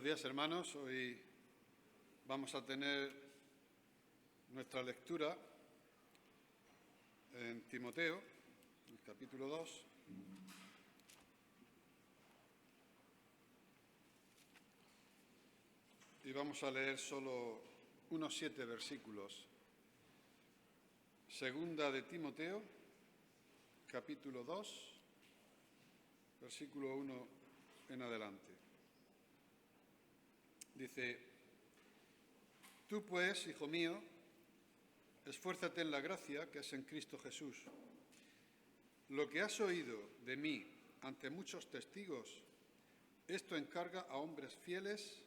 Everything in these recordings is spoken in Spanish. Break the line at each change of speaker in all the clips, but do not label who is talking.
Buenos días, hermanos. Hoy vamos a tener nuestra lectura en Timoteo, el capítulo 2. Y vamos a leer solo unos 7 versículos. Segunda de Timoteo, capítulo 2, versículo 1 en adelante. Dice: Tú pues, hijo mío, esfuérzate en la gracia que es en Cristo Jesús. Lo que has oído de mí ante muchos testigos, esto encarga a hombres fieles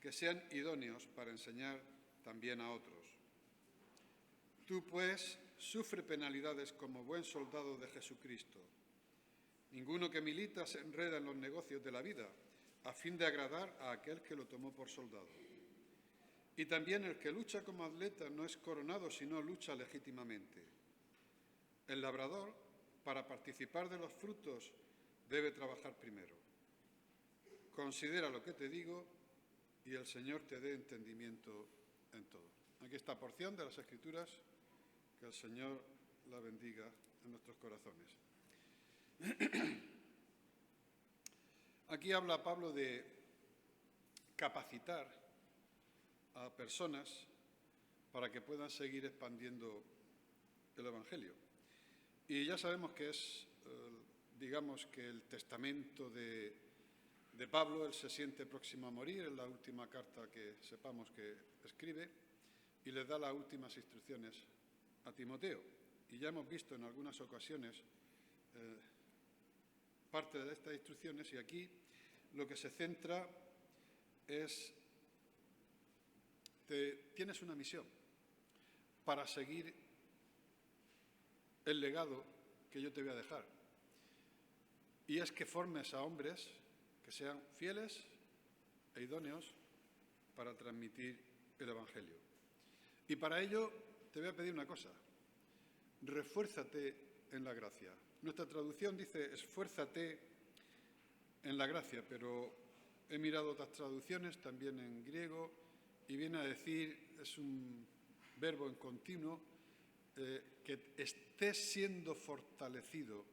que sean idóneos para enseñar también a otros. Tú pues, sufre penalidades como buen soldado de Jesucristo. Ninguno que milita se enreda en los negocios de la vida, a fin de agradar a aquel que lo tomó por soldado. Y también el que lucha como atleta no es coronado, sino lucha legítimamente. El labrador, para participar de los frutos, debe trabajar primero. Considera lo que te digo y el Señor te dé entendimiento en todo. Aquí esta porción de las Escrituras, que el Señor la bendiga en nuestros corazones. Aquí habla Pablo de capacitar a personas para que puedan seguir expandiendo el Evangelio. Y ya sabemos que es, digamos que el testamento de Pablo. Él se siente próximo a morir, es la última carta que sepamos que escribe, y le da las últimas instrucciones a Timoteo. Y ya hemos visto en algunas ocasiones parte de estas instrucciones, y aquí lo que se centra es: tienes una misión para seguir el legado que yo te voy a dejar, y es que formes a hombres que sean fieles e idóneos para transmitir el Evangelio. Y para ello te voy a pedir una cosa: refuérzate en la gracia. Nuestra traducción dice esfuérzate en la gracia, pero he mirado otras traducciones también en griego y viene a decir, es un verbo en continuo, que estés siendo fortalecido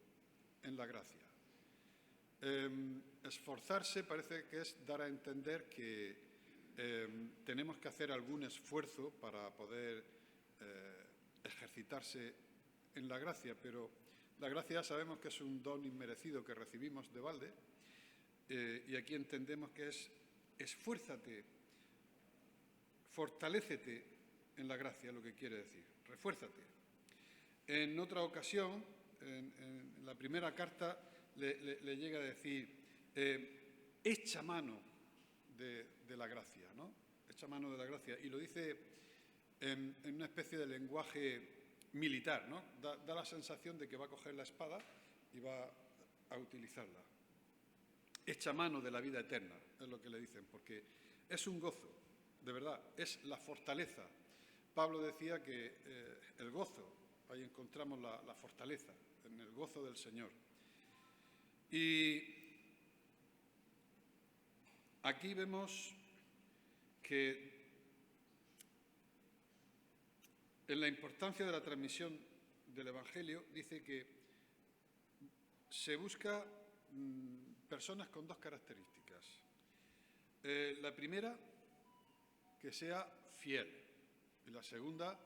en la gracia. Esforzarse parece que es dar a entender que tenemos que hacer algún esfuerzo para poder ejercitarse en la gracia, pero la gracia ya sabemos que es un don inmerecido que recibimos de balde, y aquí entendemos que es esfuérzate, fortalécete en la gracia, lo que quiere decir, refuérzate. En otra ocasión, en la primera carta, le llega a decir, echa mano de la gracia, ¿no? Echa mano de la gracia, y lo dice en una especie de lenguaje militar, ¿no? Da la sensación de que va a coger la espada y va a utilizarla. Echa mano de la vida eterna, es lo que le dicen, porque es un gozo, de verdad, es la fortaleza. Pablo decía que el gozo, ahí encontramos la fortaleza, en el gozo del Señor. Y aquí vemos que en la importancia de la transmisión del Evangelio dice que se busca personas con 2 características. La primera, que sea fiel, y la segunda,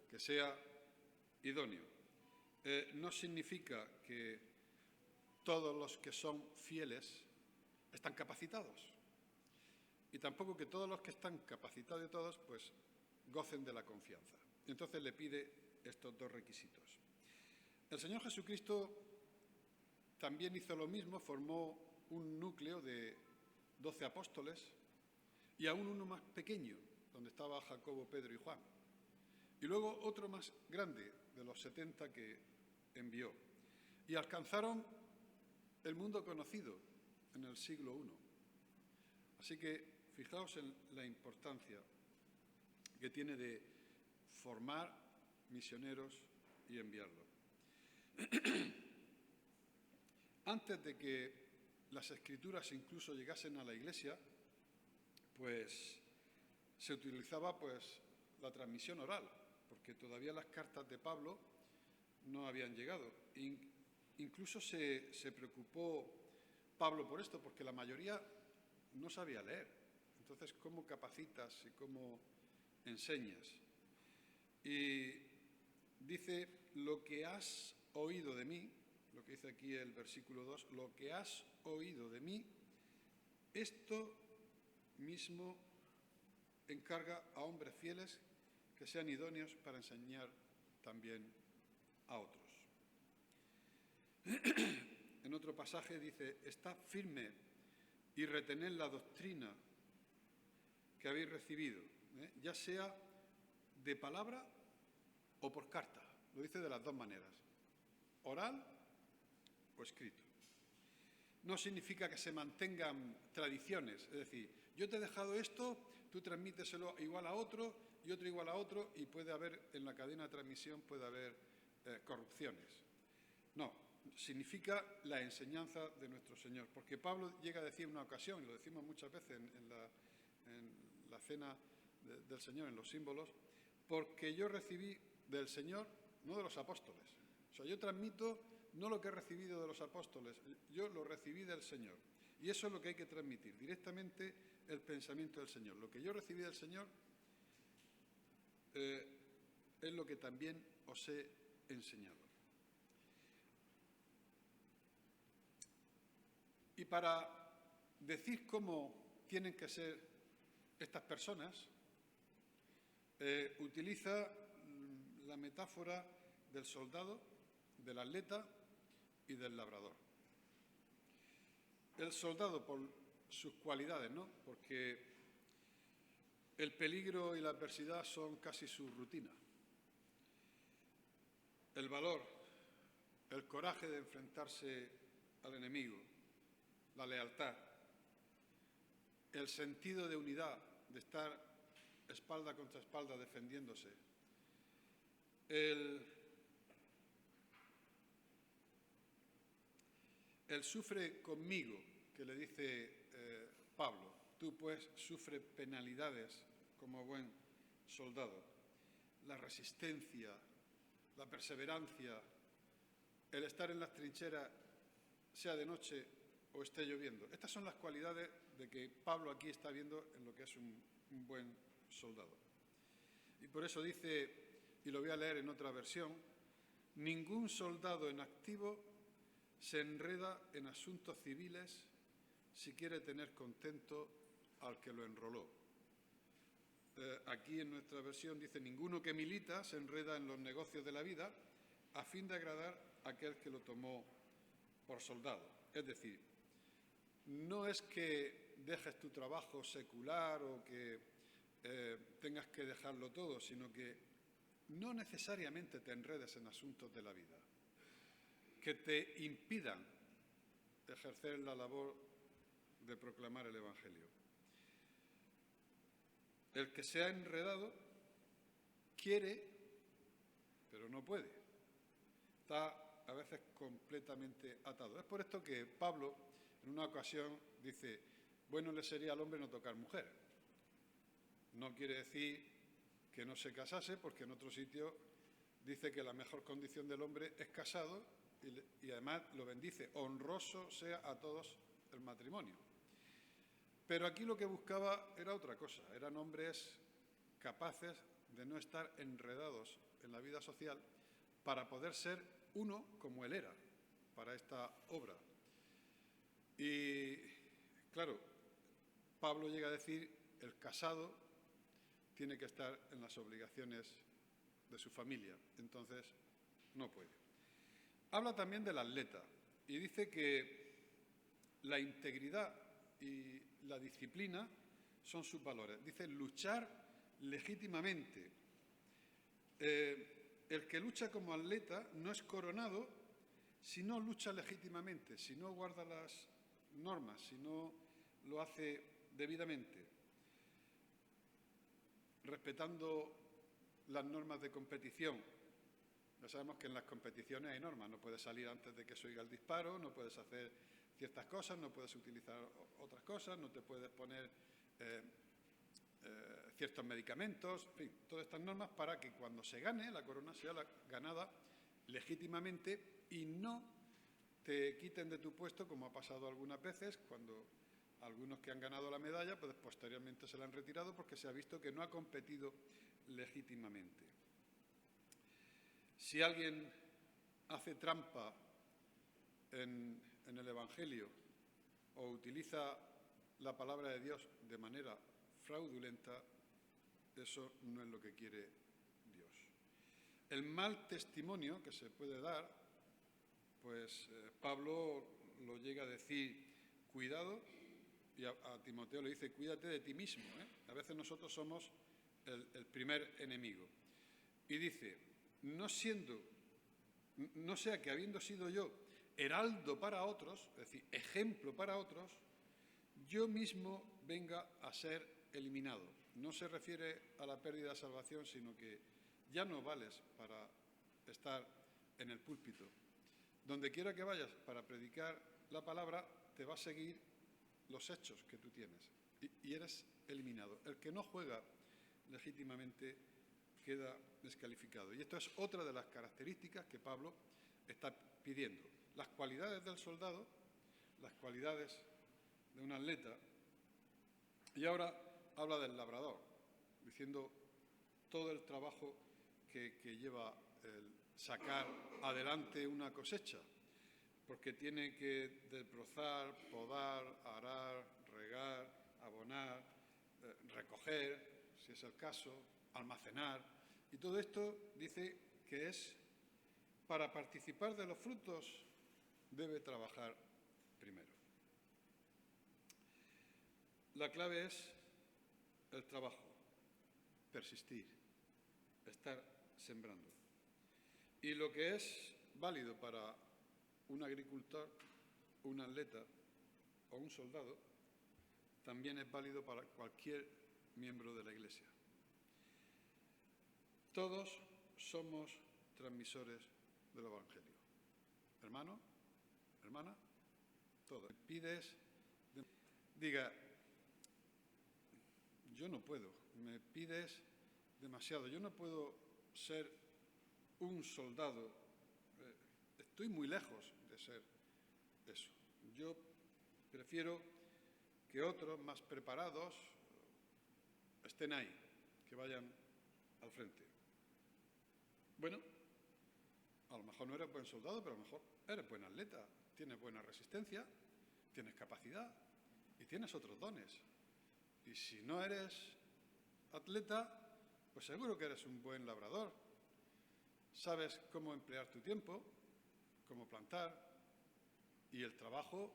que sea idóneo. No significa que todos los que son fieles están capacitados, y tampoco que todos los que están capacitados de todos pues gocen de la confianza. Entonces le pide estos 2 requisitos. El Señor Jesucristo también hizo lo mismo, formó un núcleo de 12 apóstoles y aún uno más pequeño, donde estaba Jacobo, Pedro y Juan. Y luego otro más grande, de los 70 que envió. Y alcanzaron el mundo conocido en el siglo I. Así que fijaos en la importancia que tiene de formar misioneros y enviarlos. Antes de que las Escrituras incluso llegasen a la Iglesia, pues se utilizaba pues la transmisión oral, porque todavía las cartas de Pablo no habían llegado. Incluso se preocupó Pablo por esto, porque la mayoría no sabía leer. Entonces, ¿cómo capacitas y cómo enseñas? Y dice, lo que has oído de mí, lo que dice aquí el versículo 2, lo que has oído de mí, esto mismo encarga a hombres fieles que sean idóneos para enseñar también a otros. En otro pasaje dice, estad firme y retened la doctrina que habéis recibido, ya sea de palabra o por carta. Lo dice de las dos maneras, oral o escrito. No significa que se mantengan tradiciones, es decir, yo te he dejado esto, tú transmíteselo igual a otro y otro igual a otro, y puede haber, en la cadena de transmisión puede haber corrupciones. No, significa la enseñanza de nuestro Señor, porque Pablo llega a decir en una ocasión, y lo decimos muchas veces en la cena del Señor, en los símbolos, porque yo recibí del Señor, no de los apóstoles. O sea, yo transmito no lo que he recibido de los apóstoles, yo lo recibí del Señor. Y eso es lo que hay que transmitir, directamente el pensamiento del Señor. Lo que yo recibí del Señor es lo que también os he enseñado. Y para decir cómo tienen que ser estas personas, utiliza la metáfora del soldado, del atleta y del labrador. El soldado por sus cualidades, ¿no? Porque el peligro y la adversidad son casi su rutina. El valor, el coraje de enfrentarse al enemigo, la lealtad, el sentido de unidad, de estar espalda contra espalda defendiéndose, el sufre conmigo, que le dice Pablo, tú pues sufre penalidades como buen soldado, la resistencia, la perseverancia, el estar en las trincheras, sea de noche o esté lloviendo. Estas son las cualidades de que Pablo aquí está viendo en lo que es un buen soldado. Y por eso dice, y lo voy a leer en otra versión, ningún soldado en activo se enreda en asuntos civiles si quiere tener contento al que lo enroló. Aquí en nuestra versión dice, ninguno que milita se enreda en los negocios de la vida a fin de agradar a aquel que lo tomó por soldado. Es decir, no es que dejes tu trabajo secular o que tengas que dejarlo todo, sino que no necesariamente te enredes en asuntos de la vida que te impidan ejercer la labor de proclamar el Evangelio. El que se ha enredado quiere, pero no puede. Está a veces completamente atado. Es por esto que Pablo, en una ocasión, dice, bueno le sería al hombre no tocar mujer. No quiere decir que no se casase, porque en otro sitio dice que la mejor condición del hombre es casado y además lo bendice, honroso sea a todos el matrimonio. Pero aquí lo que buscaba era otra cosa, eran hombres capaces de no estar enredados en la vida social para poder ser uno como él era para esta obra. Y claro, Pablo llega a decir, el casado tiene que estar en las obligaciones de su familia, entonces no puede. Habla también del atleta y dice que la integridad y la disciplina son sus valores. Dice luchar legítimamente. El que lucha como atleta no es coronado si no lucha legítimamente, si no guarda las normas, si no lo hace debidamente, respetando las normas de competición. Ya sabemos que en las competiciones hay normas, no puedes salir antes de que se oiga el disparo, no puedes hacer ciertas cosas, no puedes utilizar otras cosas, no te puedes poner ciertos medicamentos, en fin, todas estas normas para que cuando se gane la corona sea ganada legítimamente y no te quiten de tu puesto, como ha pasado algunas veces, cuando algunos que han ganado la medalla, pues posteriormente se la han retirado porque se ha visto que no ha competido legítimamente. Si alguien hace trampa en el Evangelio o utiliza la palabra de Dios de manera fraudulenta, eso no es lo que quiere Dios. El mal testimonio que se puede dar, pues Pablo lo llega a decir, cuidado, y a Timoteo le dice, cuídate de ti mismo, ¿eh? A veces nosotros somos el primer enemigo. Y dice, no sea que habiendo sido yo heraldo para otros, es decir, ejemplo para otros, yo mismo venga a ser eliminado. No se refiere a la pérdida de salvación, sino que ya no vales para estar en el púlpito. Donde quiera que vayas para predicar la palabra, te va a seguir los hechos que tú tienes y eres eliminado. El que no juega legítimamente queda descalificado. Y esto es otra de las características que Pablo está pidiendo. Las cualidades del soldado, las cualidades de un atleta, y ahora habla del labrador, diciendo todo el trabajo que lleva el sacar adelante una cosecha, porque tiene que desbrozar, podar, arar, regar, abonar, recoger, si es el caso, almacenar, y todo esto dice que es para participar de los frutos debe trabajar primero. La clave es el trabajo, persistir, estar sembrando. Y lo que es válido para un agricultor, un atleta o un soldado, también es válido para cualquier miembro de la Iglesia. Todos somos transmisores del Evangelio. Hermano, hermana, todos. Pides, diga, yo no puedo, me pides demasiado, yo no puedo ser un soldado, estoy muy lejos de ser eso. Yo prefiero que otros más preparados estén ahí, que vayan al frente. Bueno, a lo mejor no eres buen soldado, pero a lo mejor eres buen atleta, tienes buena resistencia, tienes capacidad y tienes otros dones. Y si no eres atleta, pues seguro que eres un buen labrador. Sabes cómo emplear tu tiempo, cómo plantar, y el trabajo,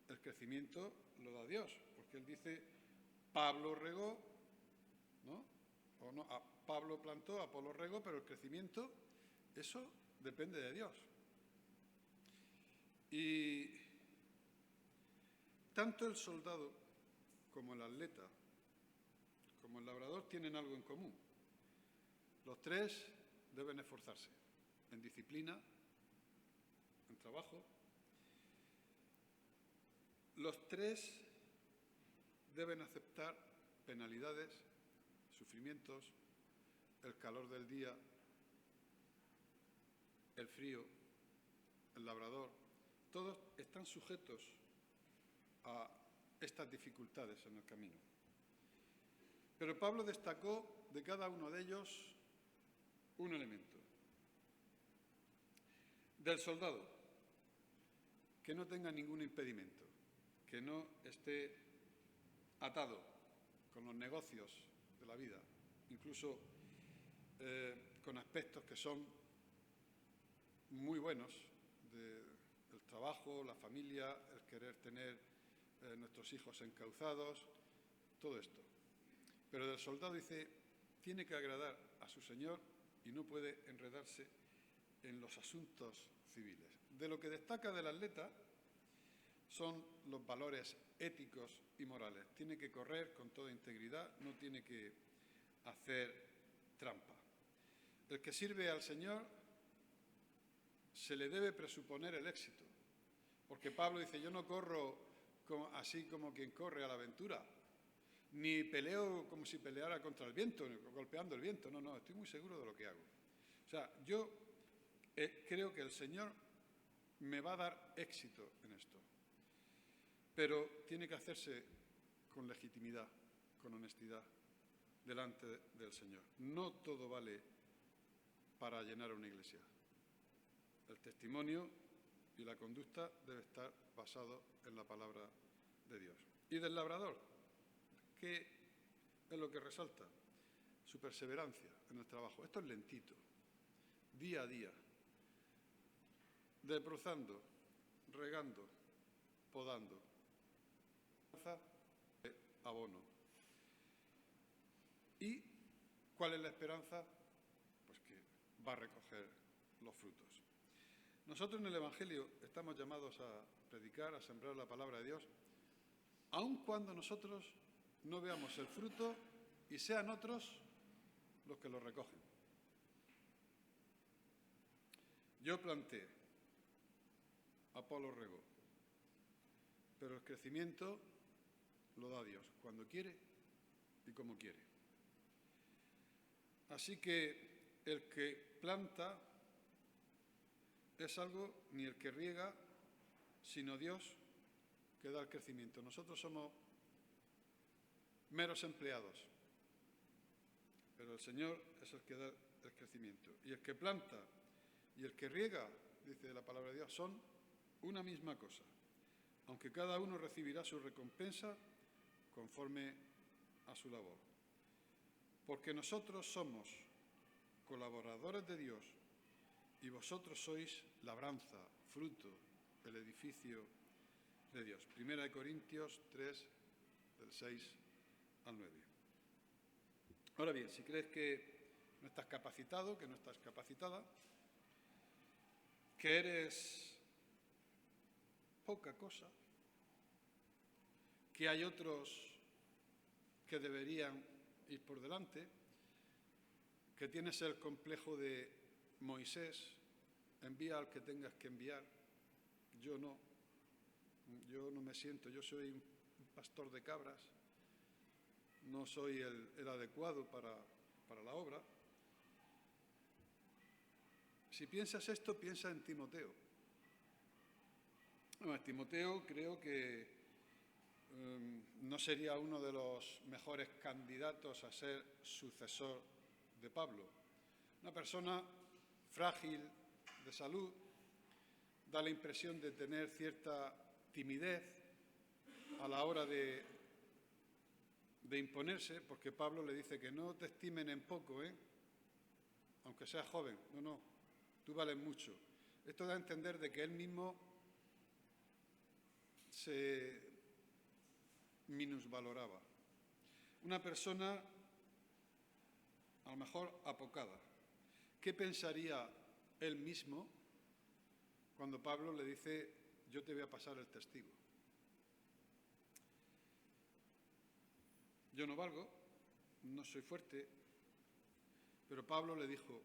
el crecimiento lo da Dios, porque Él dice, Pablo regó, ¿no? O no, Pablo plantó, Apolo regó, pero el crecimiento, eso depende de Dios. Y tanto el soldado como el atleta, como el labrador, tienen algo en común. Los tres deben esforzarse en disciplina, en trabajo. Los tres deben aceptar penalidades, sufrimientos, el calor del día, el frío, el labrador. Todos están sujetos a estas dificultades en el camino. Pero Pablo destacó de cada uno de ellos un elemento. Del soldado, que no tenga ningún impedimento, que no esté atado con los negocios de la vida, incluso con aspectos que son muy buenos, el trabajo, la familia, el querer tener nuestros hijos encauzados, todo esto. Pero del soldado dice, tiene que agradar a su Señor y no puede enredarse en los asuntos civiles. De lo que destaca del atleta son los valores éticos y morales. Tiene que correr con toda integridad, no tiene que hacer trampa. El que sirve al Señor se le debe presuponer el éxito, porque Pablo dice, yo no corro así como quien corre a la aventura, ni peleo como si peleara contra el viento, golpeando el viento. No, no, estoy muy seguro de lo que hago. O sea, yo creo que el Señor me va a dar éxito en esto. Pero tiene que hacerse con legitimidad, con honestidad, delante del Señor. No todo vale para llenar una iglesia. El testimonio y la conducta debe estar basado en la palabra de Dios. Y del labrador, ¿qué es lo que resalta? Su perseverancia en el trabajo. Esto es lentito, día a día, desbrozando, regando, podando, abono. ¿Y cuál es la esperanza? Pues que va a recoger los frutos. Nosotros en el Evangelio estamos llamados a predicar, a sembrar la palabra de Dios, aun cuando nosotros no veamos el fruto y sean otros los que lo recogen. Yo planté, Apolo regó, pero el crecimiento lo da Dios, cuando quiere y como quiere. Así que el que planta es algo, ni el que riega, sino Dios que da el crecimiento. Nosotros somos meros empleados, pero el Señor es el que da el crecimiento. Y el que planta y el que riega, dice la palabra de Dios, son una misma cosa, aunque cada uno recibirá su recompensa conforme a su labor. Porque nosotros somos colaboradores de Dios y vosotros sois labranza, fruto, el edificio de Dios. 1 Corintios 3, del 6 al 9. Ahora bien, si crees que no estás capacitado, que no estás capacitada, que eres poca cosa, que hay otros que deberían ir por delante, que tienes el complejo de Moisés, envía al que tengas que enviar, yo no me siento, yo soy un pastor de cabras, no soy el adecuado para la obra. Si piensas esto, piensa en Timoteo. Bueno, Timoteo creo que no sería uno de los mejores candidatos a ser sucesor de Pablo. Una persona frágil de salud, da la impresión de tener cierta timidez a la hora de imponerse, porque Pablo le dice que no te estimen en poco, aunque seas joven. No, tú vales mucho. Esto da a entender de que él mismo se minusvaloraba. Una persona a lo mejor apocada. ¿Qué pensaría él mismo cuando Pablo le dice, yo te voy a pasar el testigo? Yo no valgo, no soy fuerte, pero Pablo le dijo,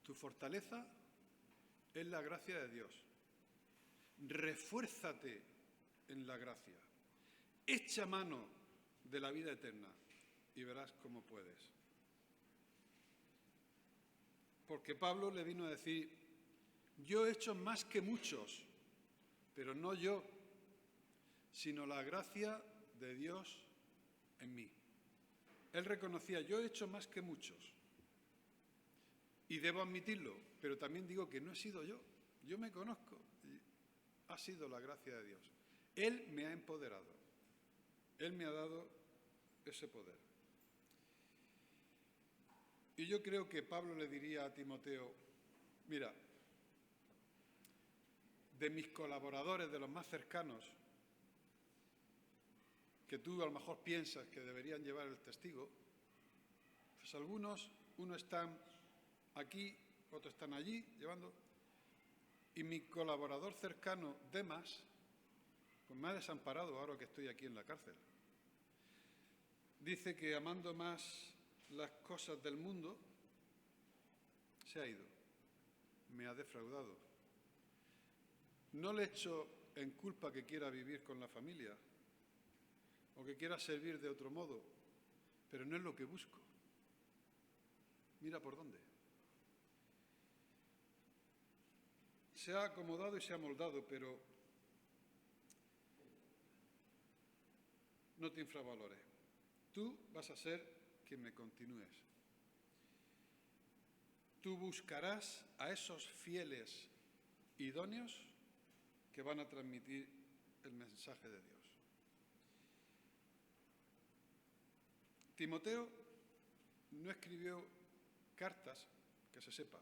tu fortaleza es la gracia de Dios. Refuérzate en la gracia. Echa mano de la vida eterna y verás cómo puedes. Porque Pablo le vino a decir, yo he hecho más que muchos, pero no yo, sino la gracia de Dios en mí. Él reconocía, yo he hecho más que muchos. Y debo admitirlo, pero también digo que no he sido yo. Yo me conozco. Ha sido la gracia de Dios. Él me ha empoderado. Él me ha dado ese poder. Y yo creo que Pablo le diría a Timoteo, mira, de mis colaboradores, de los más cercanos, que tú a lo mejor piensas que deberían llevar el testigo, pues algunos, unos están aquí, otros están allí llevando, y mi colaborador cercano, Demas, pues me ha desamparado ahora que estoy aquí en la cárcel. Dice que amando más las cosas del mundo, se ha ido, me ha defraudado. No le echo en culpa que quiera vivir con la familia, o que quiera servir de otro modo, pero no es lo que busco. Mira por dónde. Se ha acomodado y se ha moldado, pero no te infravalores. Tú vas a ser quien me continúes. Tú buscarás a esos fieles idóneos que van a transmitir el mensaje de Dios. Timoteo no escribió cartas, que se sepa,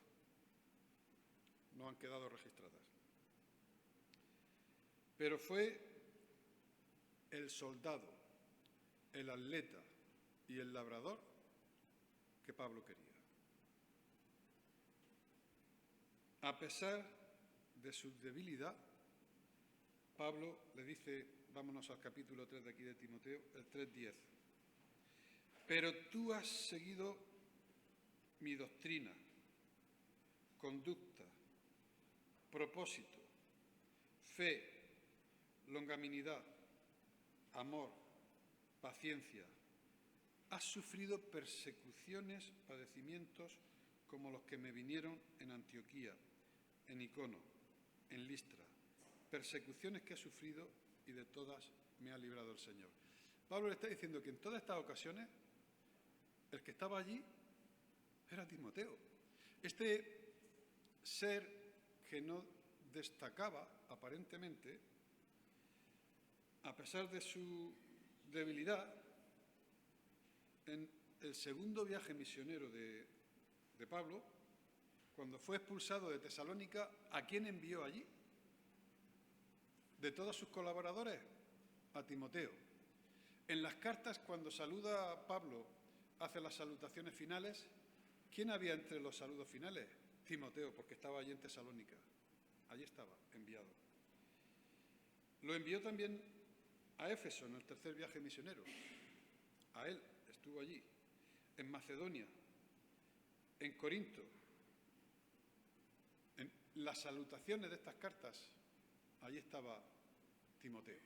no han quedado registradas, pero fue el soldado, el atleta y el labrador que Pablo quería. A pesar de su debilidad, Pablo le dice, vámonos al capítulo 3 de aquí de Timoteo, el 3:10. Pero tú has seguido mi doctrina, conducta, propósito, fe, longanimidad, amor, paciencia. Has sufrido persecuciones, padecimientos como los que me vinieron en Antioquía, en Icono, en Listra. Persecuciones que he sufrido y de todas me ha librado el Señor. Pablo le está diciendo que en todas estas ocasiones el que estaba allí era Timoteo. Este ser que no destacaba aparentemente, a pesar de su debilidad, en el segundo viaje misionero de Pablo, cuando fue expulsado de Tesalónica, ¿a quién envió allí? De todos sus colaboradores, a Timoteo. En las cartas, cuando saluda a Pablo, hace las salutaciones finales, ¿quién había entre los saludos finales? Timoteo, porque estaba allí en Tesalónica. Allí estaba, enviado. Lo envió también a Éfeso, en el tercer viaje misionero. A él estuvo allí, en Macedonia, en Corinto. En las salutaciones de estas cartas, allí estaba Timoteo.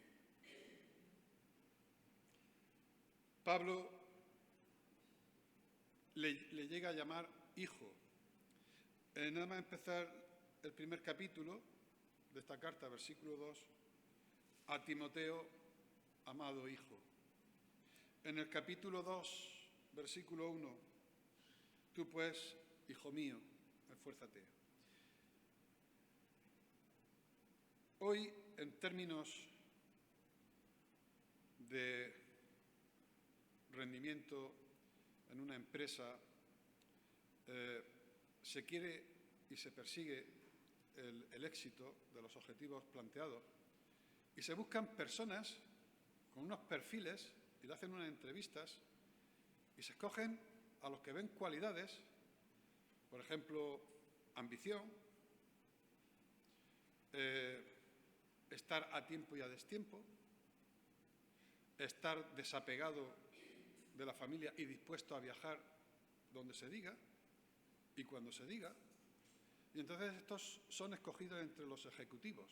Pablo le llega a llamar hijo. Nada más empezar el primer capítulo de esta carta, versículo 2, a Timoteo, amado hijo. En el capítulo 2, versículo 1, tú pues, hijo mío, esfuérzate. Hoy, en términos de rendimiento en una empresa, se quiere y se persigue el éxito de los objetivos planteados y se buscan personas con unos perfiles y le hacen unas entrevistas y se escogen a los que ven cualidades, por ejemplo, ambición, estar a tiempo y a destiempo, estar desapegado de la familia y dispuesto a viajar donde se diga y cuando se diga. Y entonces estos son escogidos entre los ejecutivos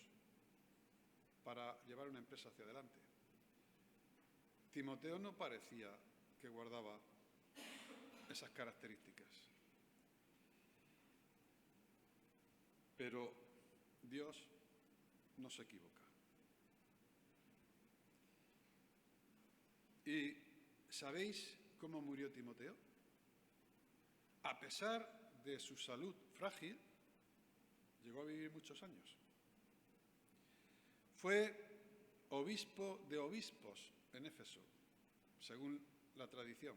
para llevar una empresa hacia adelante. Timoteo no parecía que guardaba esas características. Pero Dios no se equivoca. ¿Y sabéis cómo murió Timoteo? A pesar de su salud frágil, llegó a vivir muchos años. Fue obispo de obispos en Éfeso, según la tradición.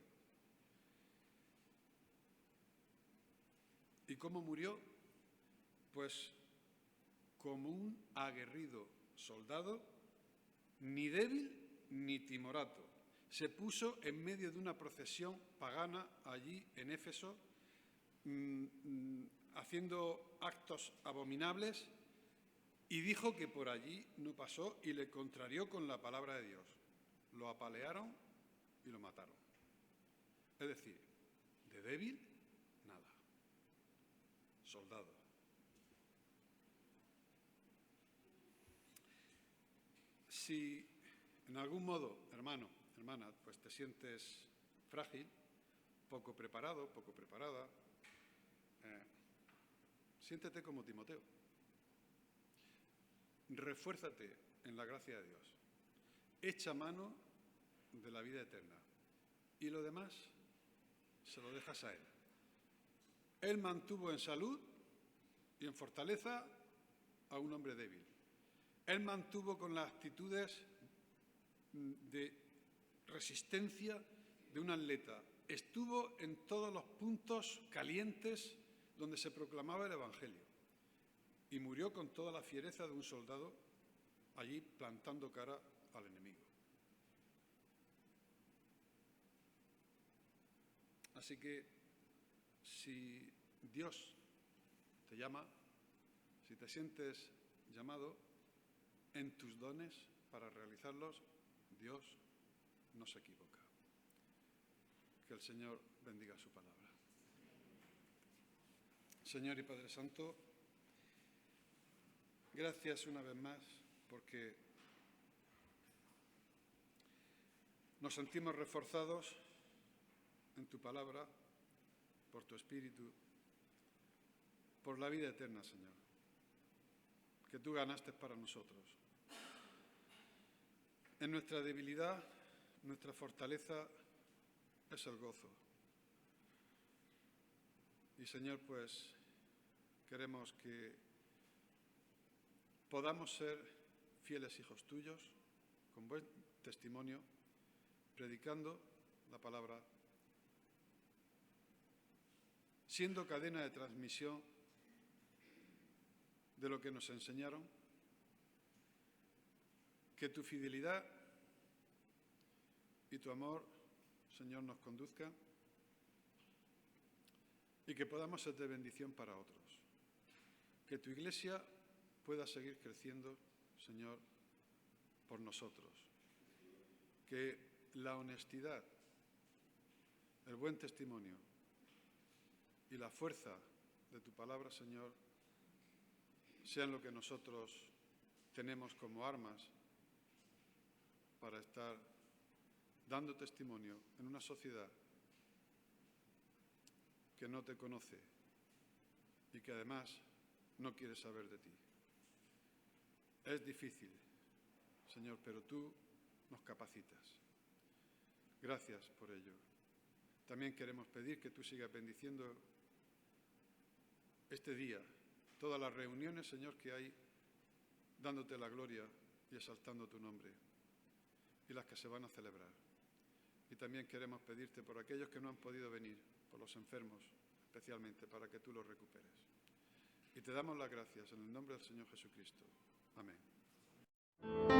¿Y cómo murió? Pues como un aguerrido soldado, ni débil ni timorato. Se puso en medio de una procesión pagana allí en Éfeso, haciendo actos abominables, y dijo que por allí no pasó y le contrarió con la palabra de Dios. Lo apalearon y lo mataron. Es decir, de débil, nada. Soldado. Si en algún modo, hermano, hermana, pues te sientes frágil, poco preparado, poco preparada, siéntete como Timoteo. Refuérzate en la gracia de Dios. Echa mano de la vida eterna. Y lo demás se lo dejas a Él. Él mantuvo en salud y en fortaleza a un hombre débil. Él mantuvo con las actitudes de resistencia de un atleta. Estuvo en todos los puntos calientes donde se proclamaba el Evangelio. Y murió con toda la fiereza de un soldado allí plantando cara al enemigo. Así que si Dios te llama, si te sientes llamado en tus dones para realizarlos, Dios no se equivoca. Que el Señor bendiga su palabra. Señor y Padre Santo, gracias una vez más porque nos sentimos reforzados en tu palabra, por tu Espíritu, por la vida eterna, Señor, que tú ganaste para nosotros. En nuestra debilidad, nuestra fortaleza es el gozo. Y, Señor, pues queremos que podamos ser fieles hijos tuyos, con buen testimonio, predicando la palabra, siendo cadena de transmisión de lo que nos enseñaron, que tu fidelidad y tu amor, Señor, nos conduzca y que podamos ser de bendición para otros. Que tu Iglesia pueda seguir creciendo, Señor, por nosotros. Que la honestidad, el buen testimonio y la fuerza de tu palabra, Señor, sean lo que nosotros tenemos como armas para estar dando testimonio en una sociedad que no te conoce y que además no quiere saber de ti. Es difícil, Señor, pero tú nos capacitas. Gracias por ello. También queremos pedir que tú sigas bendiciendo este día, todas las reuniones, Señor, que hay, dándote la gloria y exaltando tu nombre, y las que se van a celebrar. Y también queremos pedirte por aquellos que no han podido venir, por los enfermos especialmente, para que tú los recuperes. Y te damos las gracias en el nombre del Señor Jesucristo. Amén.